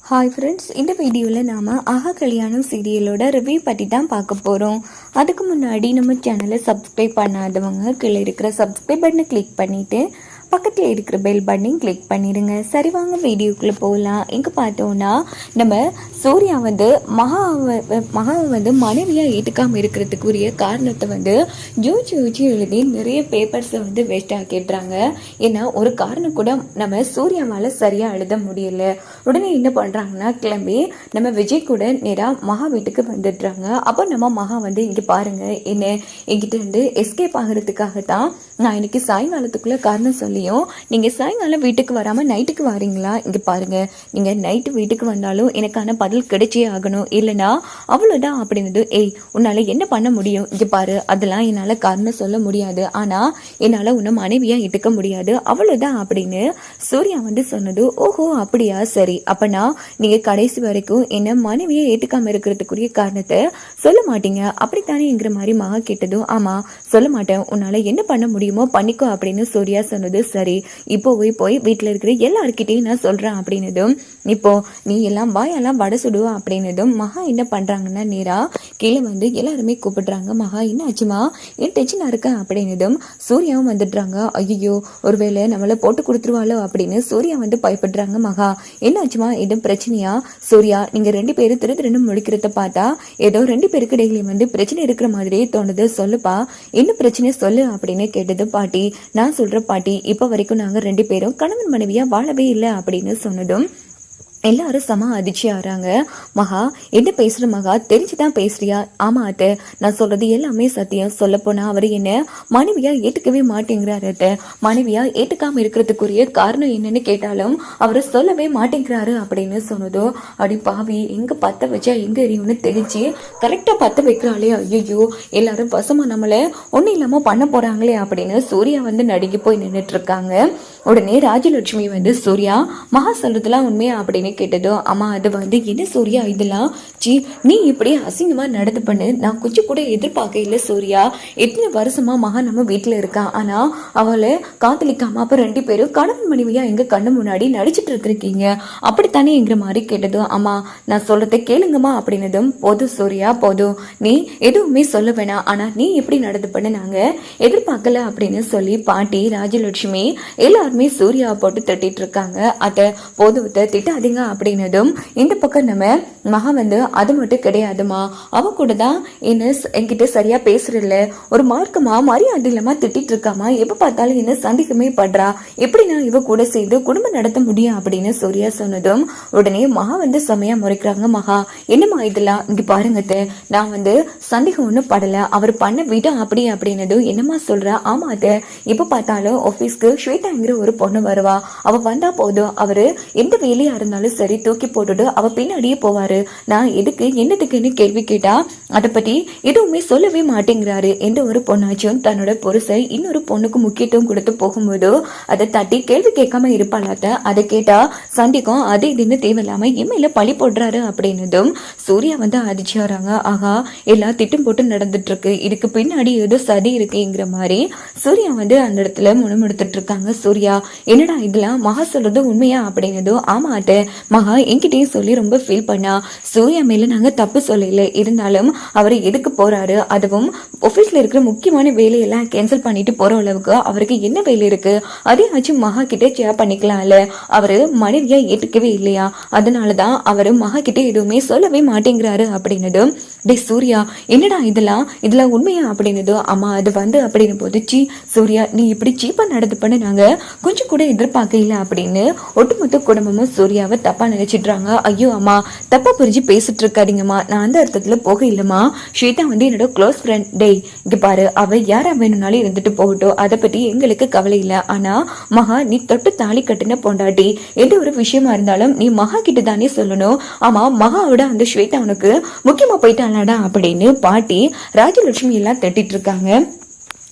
Hi friends, இந்த வீடியோவில் நாம் ஆஹா கல்யாணம் சீரியலோட ரிவ்யூ பற்றி தான் பார்க்க போகிறோம். அதுக்கு முன்னாடி நம்ம சேனலை சப்ஸ்கிரைப் பண்ணாதவங்க கீழே இருக்கிற சப்ஸ்கிரைப் பட்டனை கிளிக் பண்ணிவிட்டு பக்கத்தில் இருக்கிற பெல் பட்டனையும் கிளிக் பண்ணிடுங்க. சரி, வாங்க வீடியோக்குள்ளே போகலாம். இங்கே பார்த்தோன்னா நம்ம சூர்யா வந்து மகாவை வந்து மனைவியாக ஏற்றுக்காமல் இருக்கிறதுக்குரிய காரணத்தை வந்து ஜோதிச்சு எழுதி நிறைய பேப்பர்ஸை வந்து வேஸ்ட் ஆக்கிடுறாங்க. ஏன்னா ஒரு காரணம் கூட நம்ம சூர்யாவால் சரியாக எழுத முடியல. உடனே என்ன பண்ணுறாங்கன்னா, கிளம்பி நம்ம விஜய் கூட நேராக மகா வீட்டுக்கு வந்துடுறாங்க. அப்போ நம்ம மகா வந்து இங்கே பாருங்கள், என்ன என்கிட்ட இருந்து எஸ்கேப் ஆகிறதுக்காக தான் நான் இன்னைக்கு சாயங்காலத்துக்குள்ளே காரணம் சொல்லியும் நீங்கள் சாயங்காலம் வீட்டுக்கு வராமல் நைட்டுக்கு வரீங்களா? இங்கே பாருங்கள், நீங்கள் நைட்டு வீட்டுக்கு வந்தாலும் எனக்கான பதில் கிடைச்சே ஆகணும், இல்லைனா அவ்வளோதான் அப்படின்னது. ஏய், உன்னால் என்ன பண்ண முடியும்? இங்கே பாரு, அதெல்லாம் என்னால் காரணம் சொல்ல முடியாது, ஆனால் என்னால் உன்னை மனைவியாக இட்டுக்க முடியாது, அவ்வளோதான் அப்படின்னு சூர்யா வந்து சொன்னது. ஓஹோ அப்படியா, சரி, அப்போனா நீங்கள் கடைசி வரைக்கும் என்னை மனைவியை ஏற்றுக்காமல் இருக்கிறதுக்குரிய காரணத்தை சொல்ல மாட்டீங்க அப்படித்தானேங்கிற மாதிரி மகா கேட்டதும், ஆமாம் சொல்ல மாட்டேன், உன்னால் என்ன பண்ண முடியும் பண்ணிக்கோ அப்படின்னு சூர்யா சொன்னது. சரி, இப்போ போய் வீட்டில் இருக்கிற எல்லாருக்கிட்டையும் நான் சொல்றேன் அப்படின்னதும், இப்போ நீ எல்லாம் வாயெல்லாம் வடை சுடுவா அப்படின்னதும் மகா என்ன பண்றாங்கன்னா, நேரா கீழே வந்து எல்லாருமே கூப்பிடுறாங்க. மகா என்ன ஆச்சுமா, என் டென்ஷனா இருக்கேன் அப்படின்னதும் சூர்யாவும் வந்துடுறாங்க. ஐயோ, ஒருவேளை நம்மளை போட்டு கொடுத்துருவாளோ அப்படின்னு சூர்யா வந்து பயப்படுறாங்க. மகா என்ன ஆச்சுமா, எதுவும் பிரச்சனையா? சூர்யா, நீங்க ரெண்டு பேரும் திரு முடிக்கிறத பார்த்தா ஏதோ ரெண்டு பேருக்கு இடையில வந்து பிரச்சனை இருக்கிற மாதிரியே தோணுது, சொல்லுப்பா என்ன பிரச்சனை சொல்லு அப்படின்னு கேட்டது. பாட்டி, நான் சொல்ற பாட்டி, இப்ப வரைக்கும் நாங்க ரெண்டு பேரும் கணவன் மனைவியா வாழவே இல்லை அப்படின்னு சொன்னதும் எல்லாரும் சம அதிர்ச்சி ஆறாங்க. மகா என்ன பேசுற மகா, தெரிஞ்சுதான் பேசுறியா? ஆமா அத்தை, நான் சொல்றது எல்லாமே சத்தியம். சொல்ல போனா அவர் என்ன மனைவியா ஏத்துக்கவே மாட்டேங்கிறாரு அத்தை. மனைவியா ஏத்துக்காம இருக்கிறதுக்குரிய காரணம் என்னன்னு கேட்டாலும் அவரை சொல்லவே மாட்டேங்கிறாரு அப்படின்னு சொன்னதோ, அப்படி பாவி, எங்க பத்த வச்சா எங்க எரியும்னு தெரிஞ்சு கரெக்டா பத்த வைக்கிறாளே, ஐயோ எல்லாரும் பசமா நம்மள ஒன்னும் இல்லாம பண்ண போறாங்களே அப்படின்னு சூர்யா வந்து நடுங்கி போய் நின்றுட்டு இருக்காங்க. உடனே ராஜலட்சுமி வந்து, சூர்யா மகா சொல்றதுலாம் உண்மையா அப்படின்னு கேட்டதோ, ஆமா அது வந்து என்ன சூர்யா இதெல்லாம், ஜி நீ இப்படி அசிங்கமா நடந்து பண்ணு, நான் கொஞ்சம் கூட எதிர்பார்க்க இல்லை சூர்யா. எத்தனை வருஷமா மகா நம்ம வீட்டுல இருக்கா, ஆனா அவளை காதலிக்காம அப்ப ரெண்டு பேரும் கணவன் மனைவியா எங்க கண்ணு முன்னாடி நடிச்சிட்டு இருக்கீங்க அப்படித்தானேங்கிற மாதிரி கேட்டதும், ஆமா நான் சொல்றதை கேளுங்கம்மா அப்படின்னதும், போதும் சூர்யா போதும், நீ எதுவுமே சொல்ல வேணாம், ஆனா நீ எப்படி நடந்து பண்ண நாங்க எதிர்பார்க்கல அப்படின்னு சொல்லி பாட்டி ராஜலட்சுமி எல்லாருமே சூர்யா போட்டு தட்டிட்டு இருக்காங்க. அத போதுவத்தை திட்டாதீங்க அப்படின்னதும், இந்த பக்கம் நம்ம மகா வந்து அது மட்டும் கிடையாதுமா, அவ கூட தான் என்கிட்ட சரியா பேசுறதில்ல, ஒரு மார்க்கமா மரியாதை இல்லாம திட்டிட்டு இருக்காமா, எப்ப பார்த்தாலும் என்ன சந்திக்கமே பண்றா, எப்படி நான் இவ கூட சேர்ந்து குடும்பம் நடத்த முடியும் அப்படின்னு சூர்யா சொன்னதும், உடனே மகா வந்து செமையா முறைக்கிறாங்க. மகா என்னமா இதெல்லாம், இங்க பாருங்க நான் வந்து சந்தேகம் ஒன்றும் படல, அவர் பண்ண விடம் அப்படி அப்படின்னதும், என்னமா சொல்ற? ஆமா அத எப்ப பார்த்தாலும் ஆபீஸ்க்கு ஸ்வேதாங்கிற ஒரு பொண்ணு வருவா, அவ வந்தா போதும் அவரு எந்த வேலையா இருந்தாலும் சரி தூக்கி போட்டுட்டு அவ பின்னாடியே போவாரு. நான் எதுக்கு என்னதுக்குன்னு கேள்வி கேட்டா அதை பத்தி எதுவுமே சொல்லவே மாட்டேங்கிறாரு. எந்த ஒரு பொண்ணாச்சும் தன்னோட புருஷை இன்னொரு பொண்ணுக்கு முக்கியத்துவம் கொடுத்து போகும்போது அதை தட்டி கேள்வி கேட்காம இருப்பாளாத்த, அதை கேட்டா சந்திக்கும் அது இதுன்னு தேவையில்லாம எம்மையில பழி போடுறாரு அப்படின்னதும் சூர்யா வந்து அதிர்ச்சியாராங்க. ஆகா, எல்லாம் திட்டம் போட்டு நடந்துட்டு இருக்கு, இதுக்கு பின்னாடி ஏதோ சதி இருக்குங்கிற மாதிரி சூர்யா வந்து அந்த இடத்துல முணுமுடுத்துட்டு இருக்காங்க. சூர்யா என்னடா இதெல்லாம் மகா சொல்றது உண்மையா அப்படின்னதும், ஆமா அட்ட மகா என்கிட்டயும் சொல்லி ரொம்ப ஃபீல் பண்ணா, சூர்யா மேல நாங்க தப்பு சொல்லல, இருந்தாலும் அவர் எதுக்கு போறாரு, அதுவும் ஆபீஸ்ல இருக்கிற முக்கியமான வேலையெல்லாம் கேன்சல் பண்ணிட்டு போற அளவுக்கு அவருக்கு என்ன வேலை இருக்கு, அதே ஆச்சு மகா கிட்ட ஷேர் பண்ணிக்கலாம்ல, அவரு மனைவியா ஏற்றுக்கவே இல்லையா, அதனாலதான் அவரு மகா கிட்ட எதுவுமே சொல்லவே மாட்டேங்கிறாரு அப்படின்னதும், டே சூர்யா என்னடா இதெல்லாம் உண்மையா அப்படின்னதோ, ஆமா அது வந்து அப்படின்னு போது, சி சூர்யா நீ இப்படி சீப்பா நடந்து பண்ண நாங்க கொஞ்சம் கூட எதிர்பார்க்க இல்லை அப்படின்னு ஒட்டுமொத்த குடும்பமும் சூர்யாவை தப்பா நினைச்சிடுறாங்க. ஐயோ அம்மா தப்பா புரிஞ்சு பேசிட்டு இருக்காதீங்கம்மா, நான் அந்த அர்த்தத்துல போக இல்லம்மா, ஸ்வேதா வந்து என்னோட க்ளோஸ் ஃப்ரெண்ட். டே இங்க பாரு, அவ யாரா வேணும்னாலும் இருந்துட்டு போகட்டும், அதை பத்தி எங்களுக்கு கவலை இல்லை, ஆனா மகா நீ தொட்டு தாலி கட்டின பொண்டாட்டி, எந்த ஒரு விஷயமா இருந்தாலும் நீ மகா கிட்ட தானே சொல்லணும். ஆமா மகாவோட அந்த ஸ்வேதா உனக்கு முக்கியமா போயிட்டாளாடா அப்படின்னு பாட்டி ராஜலட்சுமி எல்லாம் தட்டிட்டு இருக்காங்க.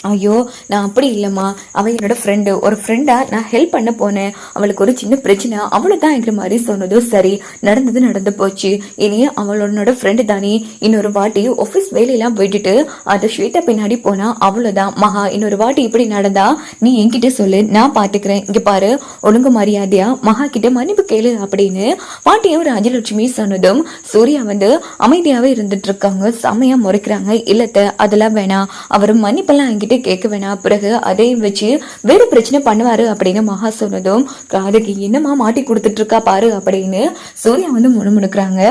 ஐயோ நான் அப்படி இல்லைம்மா, அவன் என்னோட ஃப்ரெண்டு, ஒரு ஃப்ரெண்டா நான் ஹெல்ப் பண்ண போனேன், அவளுக்கு ஒரு சின்ன பிரச்சனை அவ்வளவுதான்ங்கிற மாதிரி சொன்னதும் சரி, நடந்தது நடந்து போச்சு, இனி அவளோட ஃப்ரெண்டு தானே, இன்னொரு வாட்டி ஆஃபீஸ் வேலையெல்லாம் விட்டுட்டு அதை ஸ்வேதா பின்னாடி போனா அவ்வளவுதான் மகா, இன்னொரு வாட்டி இப்படி நடந்தா நீ என்கிட்ட சொல்லு, நான் பாத்துக்கிறேன், இங்க பாரு ஒழுங்கு மரியாதையா மகா கிட்ட மன்னிப்பு கேளு அப்படின்னு பாட்டியும் ராஜலட்சுமி சொன்னதும் சூர்யா வந்து அமைதியாவே இருந்துட்டு இருக்காங்க. செமையா முறைக்கிறாங்க. இல்லத்த அதெல்லாம் வேணாம், அவர் மன்னிப்பெல்லாம் என்கிட்ட கேட்க வேணாம், பிறகு அதையும் வச்சு வேறு பிரச்சனை பண்ணுவாரு அப்படின்னு மகா சொன்னதும் காதுக்கு என்னமா மாட்டி கொடுத்துட்டு இருக்கா பாரு அப்படின்னு சூர்யா வந்து முணுமுணுக்குறாங்க.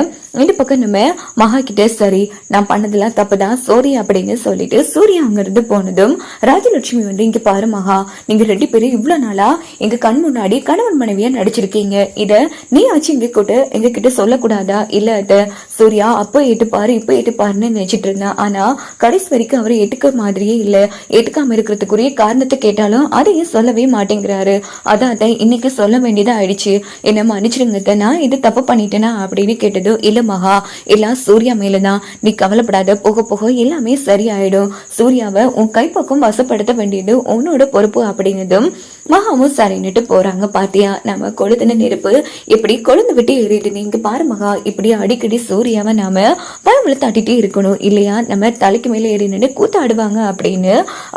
இந்த பக்கம் நம்ம மகா கிட்ட சரி நான் பண்ணதெல்லாம் தப்புதான் சோரி அப்படின்னு சொல்லிட்டு சூர்யா அங்க இருந்து போனதும் ராஜலட்சுமி வந்து இங்க பாரு மகா, நீங்க 2 பேரும் இவ்வளவு நாளா எங்க கண் முன்னாடி கணவன் மனைவியா நடிச்சிருக்கீங்க, இத நீ ஆச்சு எங்க கிட்ட சொல்லக்கூடாதா? இல்ல அத சூர்யா அப்ப ஏட்டுப்பாரு இப்ப ஏட்டுப்பாருன்னு நினைச்சிட்டு இருந்தேன், ஆனா கடைசி வரைக்கும் அவரை ஏத்துக்க மாதிரியே இல்ல, ஏத்துக்காம இருக்கிறதுக்குரிய காரணத்தை கேட்டாலும் அதையும் சொல்லவே மாட்டேங்கிறாரு, அதான் இன்னைக்கு சொல்ல வேண்டியதா ஆயிடுச்சு, என்ன மன்னிச்சிருங்க, நான் இது தப்பு பண்ணிட்டேனா அப்படின்னு கேட்டது. இல்ல மகா, எல்லாம் சூர்யா மேலதான், நீ கவலைப்படாத, போக போக எல்லாமே சரியாயிடும், சூர்யாவை உன் கைப்பக்கம் வசப்படுத்த வேண்டியது உன்னோட பொறுப்பு அப்படின்னதும் மகாவும் சரின்னுட்டு போறாங்க. பாத்தியா நம்ம கொழுதுன நெருப்பு இப்படி கொழுந்து விட்டு எரியுது, நீங்க பாரு மகா, இப்படி அடிக்கடி சூர்யாவை நாம பயமுல தட்டிட்டே இருக்கணும், இல்லையா நம்ம தலைக்கு மேல ஏறி நின்று கூத்தாடுவாங்க அப்படின்னு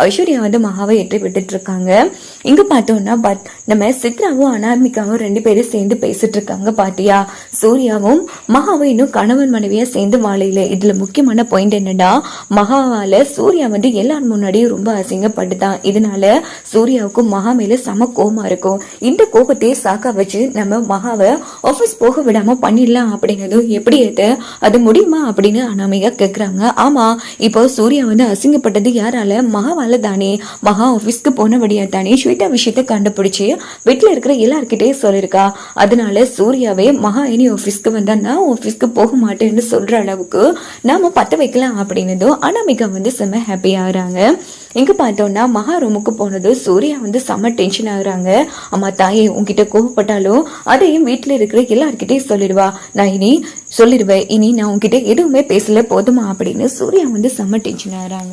ஐஸ்வர்யா வந்து மகாவை ஏற்றி விட்டுட்டு இருக்காங்க. இங்க பார்த்தோம்னா நம்ம சித்ராவும் அனாமிகாவும் 2 பேரும் சேர்ந்து பேசிட்டு இருக்காங்க. பாத்தியா சூர்யாவும் மகாவும் இன்னும் கணவன் மனைவியா சேர்ந்து வாழையில. இதுல முக்கியமான பாயிண்ட் என்னன்னா, மகாவால சூர்யா வந்து எல்லாரும் முன்னாடியும் ரொம்ப அசிங்கப்பட்டுதான், இதனால சூர்யாவுக்கும் மகா மேல சம கோபமா இருக்கும். இந்த கோபத்தையே சாக்கா வச்சு நம்ம மகாவை ஆபீஸ் போக விடாம பண்ணிடலாம் அப்படிங்கிறதும் எப்படி அது முடியுமா அப்படின்னு அனாமிகா கேக்குறாங்க. ஆமா, இப்போ சூர்யா வந்து அசிங்கப்பட்டது யாரால? மகாவால தானே, மகா ஆபீஸ்க்கு போனபடியா தானே ஸ்வேதா விஷயத்த கண்டுபிடிச்சு வீட்டுல இருக்கிற எல்லார்கிட்டயும் சொல்லிருக்கா, அதனால சூர்யாவே மகா இனி ஆபீஸ்க்கு வந்தா நான் ஆபீஸ்க்கு போக மாட்டேன்னு சொல்ற அளவுக்கு நாம பத்த வைக்கலாம் அப்படின்னதும் அனாமிகா வந்து செம்ம ஹாப்பி ஆகுறாங்க. எங்க பார்த்தோம்னா மகா ரூமுக்கு போனது சூர்யா வந்து செம்ம டென்ஷன் ஆகுறாங்க. அம்மா தாயே உன்கிட்ட கோவப்பட்டாலும் அதையும் வீட்டுல இருக்கிற எல்லார்கிட்டையும் சொல்லிடுவா, நான் இனி சொல்லிடுவேன், இனி நான் உன்கிட்ட எதுவுமே பேசல போதுமா அப்படின்னு சூர்யா வந்து செம்ம டென்ஷன் ஆகுறாங்க.